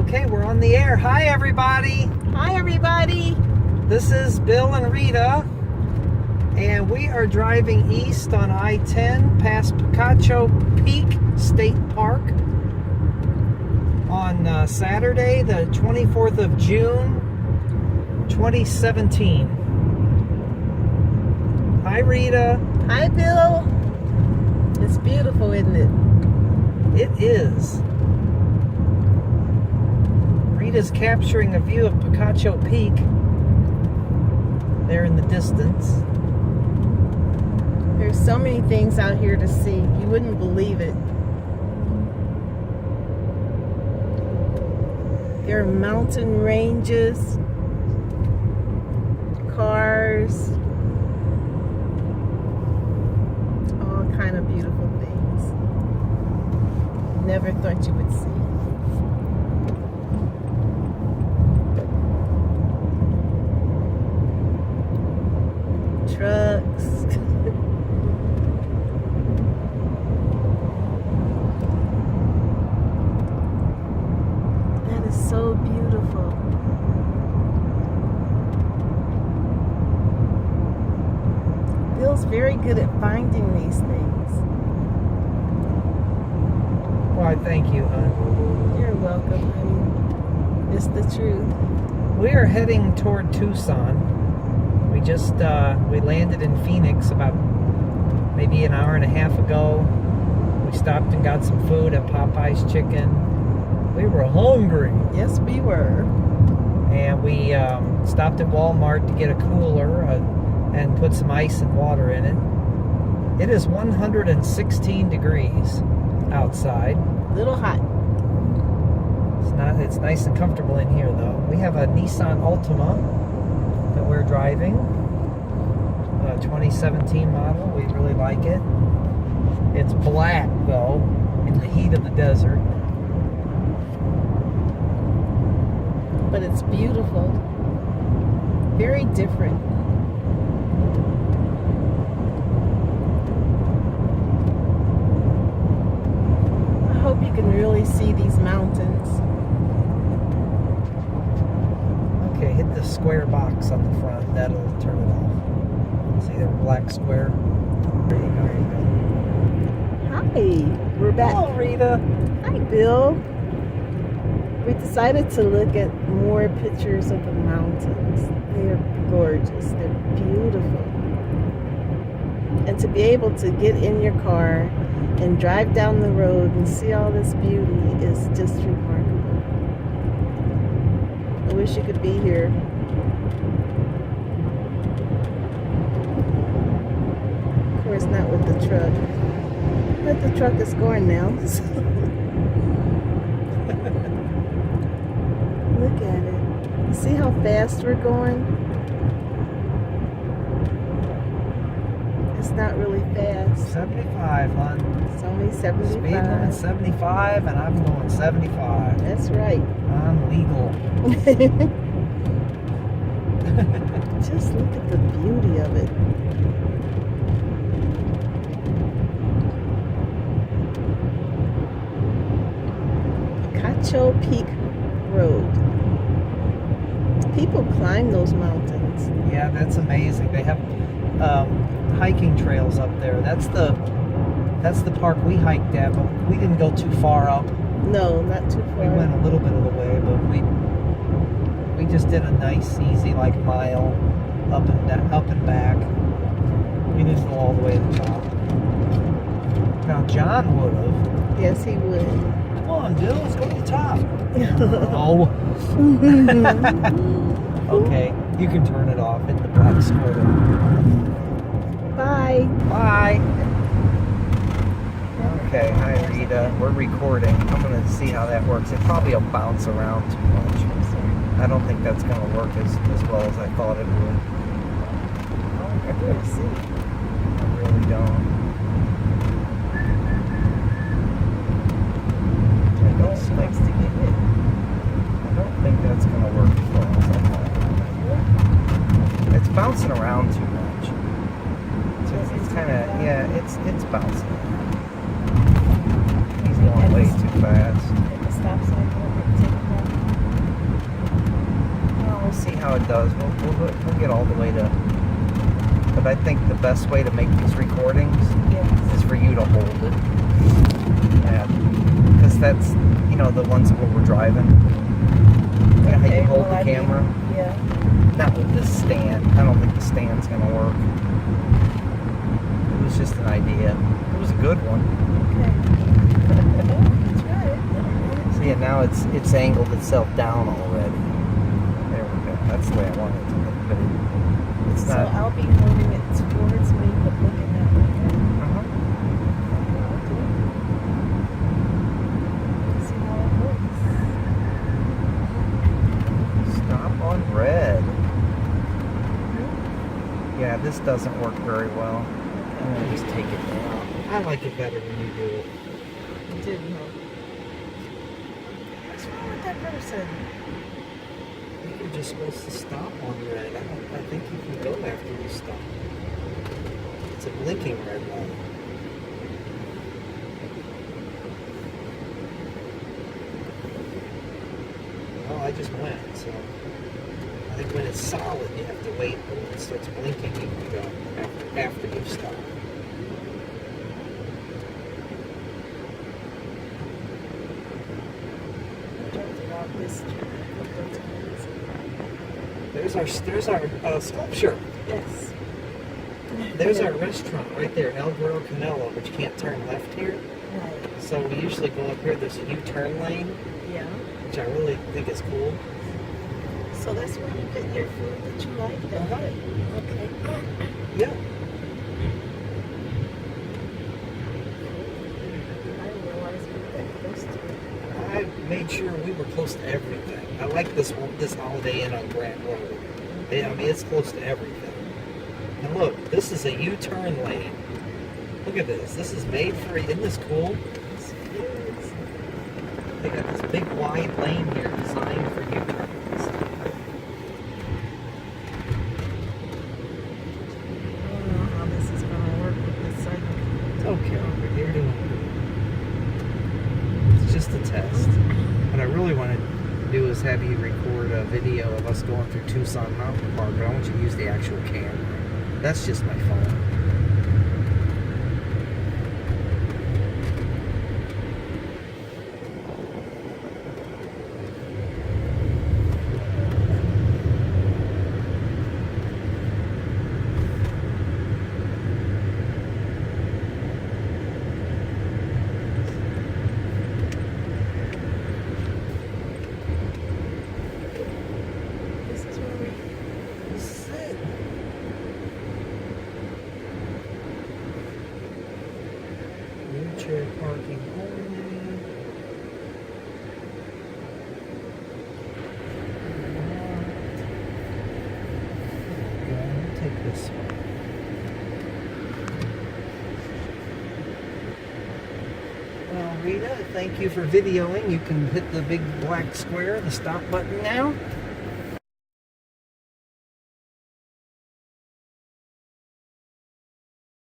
Okay, we're on the air. Hi, everybody. Hi, everybody. This is Bill and Rita, and we are driving east on I-10 past Picacho Peak State Park on Saturday, the 24th of June, 2017. Hi, Rita. Hi, Bill. It's beautiful, isn't it? It is. Rita's capturing a view of Picacho Peak there in the distance. There's so many things out here to see. You wouldn't believe it. There are mountain ranges, cars, all kind of beautiful things. Never thought you would see. Trucks. That is so beautiful. Bill's very good at finding these things. Why, thank you, hon. You're welcome, honey. It's the truth. We are heading toward Tucson. We just, we landed in Phoenix about maybe an hour and a half ago. We stopped and got some food at Popeye's Chicken. We were hungry. Yes, we were. And we stopped at Walmart to get a cooler and put some ice and water in it. It is 116 degrees outside. A little hot. It's nice and comfortable in here, though. We have a Nissan Altima that we're driving, a 2017 model. We really like it. It's black, though, in the heat of the desert. But it's beautiful. Very different. I hope you can really see these mountains. Okay, hit the square box on the front. That'll turn it off. See that black square? There you go. Hi, we're back. Hello, Rita. Hi, Bill. We decided to look at more pictures of the mountains. They're gorgeous. They're beautiful. And to be able to get in your car and drive down the road and see all this beauty is just remarkable. I wish you could be here. Of course, not with the truck. But the truck is going now. Look at it. You see how fast we're going? It's not really fast. 75, hon. It's only 75. Speed limit 75, and I'm going 75. That's right. I'm legal. Just look at the beauty of it. Picacho Peak Road. People climb those mountains. Yeah, that's amazing. They have hiking trails up there. That's the park we hiked at, but we didn't go too far up. No, not too far. We went a little bit of the way, but we just did a nice, easy mile up and back. We didn't go all the way to the top. Now John would have. Yes, he would. Come on, Bill, let's go to the top. Oh. Okay, you can turn it off. Hit the black square. Bye. Bye. Okay, hi Rita. We're recording. I'm gonna see how that works. It probably will bounce around too much. I don't think that's gonna work as well as I thought it would. I really don't. I don't think that's gonna work as well as I thought. It's bouncing around too much. It's kind of, yeah, it's bouncing. He's going way too fast. Stop sign. how it does. We'll get all the way to. But I think the best way to make these recordings is for you to hold it. Yeah. Because that's, you know, the ones where we're driving. Yeah, how you hold the camera. Yeah. Not with this stand. I don't think the stand's going to work. It was just an idea. It was a good one. That's right. So yeah, now it's angled itself down already. There we go. That's the way I want it to look. But it's So not. I'll be holding it towards me, but looking that way. Uh-huh. See how it looks. Stop on red. Yeah, this doesn't work very well. I'm gonna just take it down. I like it better when you do it. It didn't help. What's wrong with that person? I think you're just supposed to stop on red. I think you can go after you stop. It's a blinking red light. Well, I just went, so I think when it's solid, you have to wait. But when it starts blinking, you can go after you stop. There's our sculpture. Yes. There's our restaurant right there, El Gordo Canelo, but you can't turn left here. Right. So we usually go up here. There's a U-turn lane, Yeah. which I really think is cool. So that's where you get your food that you like. Okay. Yeah. I didn't realize we were that close to it. I made sure we were close to everything. I like this Holiday Inn on Grant Road. I mean, it's close to everything. And look, this is a U-turn lane. Look at this. This is made for. Isn't this cool? They got this big wide lane here designed for U-turns. I don't know how this is going to work with this cycle. It's okay. You're doing good. It's just a test. What I really want to do is have you record a video of us going through Tucson Mountain Park, but I want you to use the actual camera. That's just my phone. This is where we. This is it. Wheelchair parking only. Take this one. Well, Rita, thank you for videoing. You can hit the big black square, the stop button now.